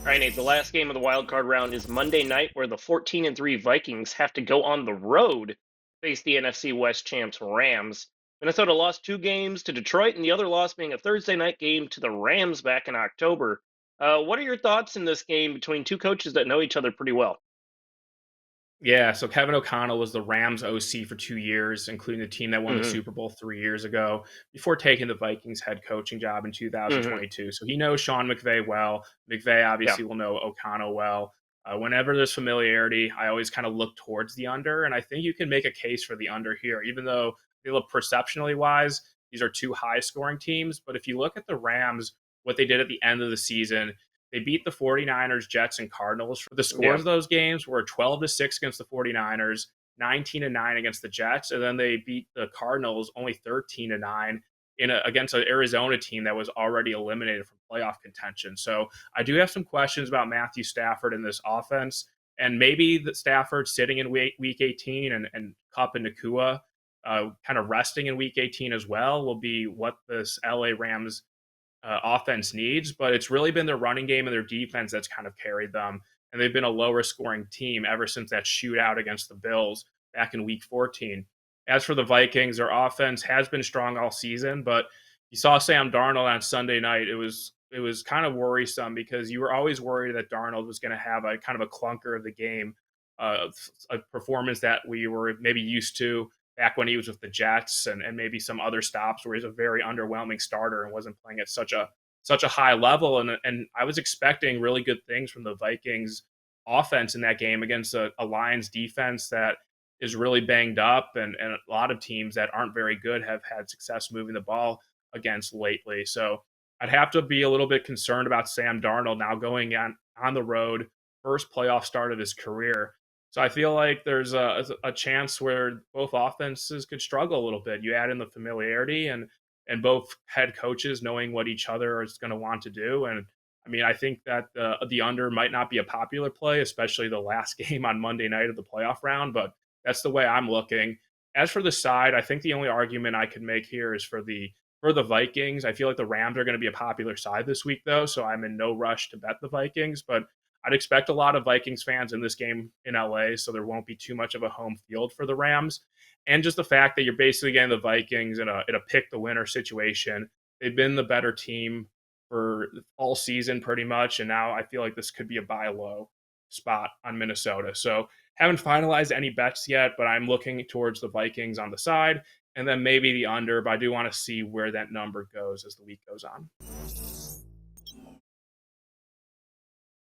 All right, Nate, the last game of the wild card round is Monday night, where the 14-3 Vikings have to go on the road to face the NFC West champs Rams. Minnesota lost 2 games to Detroit, and the other loss being a Thursday night game to the Rams back in October. What are your thoughts in this game between two coaches that know each other pretty well? Yeah, so Kevin O'Connell was the Rams OC for 2 years, including the team that won the Hmm. Super Bowl 3 years ago, before taking the Vikings head coaching job in Hmm. 2022. So he knows Sean McVay well. McVay Yeah. obviously will know O'Connell well. Whenever there's familiarity, I always kind of look towards the under, and I think you can make a case for the under here, even though they look perceptionally wise, these are two high scoring teams. But if you look at the Rams, what they did at the end of the season, they beat the 49ers, Jets, and Cardinals. The scores Yeah. of those games were 12-6 against the 49ers, 19-9 against the Jets, and then they beat the Cardinals only 13-9 against an Arizona team that was already eliminated from playoff contention. So I do have some questions about Matthew Stafford in this offense, and maybe the Stafford sitting in week 18 and Kupp and Nakua kind of resting in week 18 as well will be what this LA Rams offense needs, but it's really been their running game and their defense that's kind of carried them. And they've been a lower scoring team ever since that shootout against the Bills back in week 14. As for the Vikings, their offense has been strong all season, but you saw Sam Darnold on Sunday night. It was kind of worrisome because you were always worried that Darnold was going to have a kind of a clunker of the game, a performance that we were maybe used to back when he was with the Jets and maybe some other stops where he's a very underwhelming starter and wasn't playing at such a high level. And I was expecting really good things from the Vikings offense in that game against a Lions defense that is really banged up and a lot of teams that aren't very good have had success moving the ball against lately. So I'd have to be a little bit concerned about Sam Darnold now going on the road, first playoff start of his career. So I feel like there's a chance where both offenses could struggle a little bit. You add in the familiarity and both head coaches knowing what each other is going to want to do. And I mean, I think that the under might not be a popular play, especially the last game on Monday night of the playoff round. But that's the way I'm looking. As for the side, I think the only argument I could make here is for the Vikings. I feel like the Rams are going to be a popular side this week, though, so I'm in no rush to bet the Vikings. But I'd expect a lot of Vikings fans in this game in LA, so there won't be too much of a home field for the Rams. And just the fact that you're basically getting the Vikings in a pick the winner situation. They've been the better team for all season pretty much, and now I feel like this could be a buy low spot on Minnesota. So haven't finalized any bets yet, but I'm looking towards the Vikings on the side and then maybe the under, but I do want to see where that number goes as the week goes on.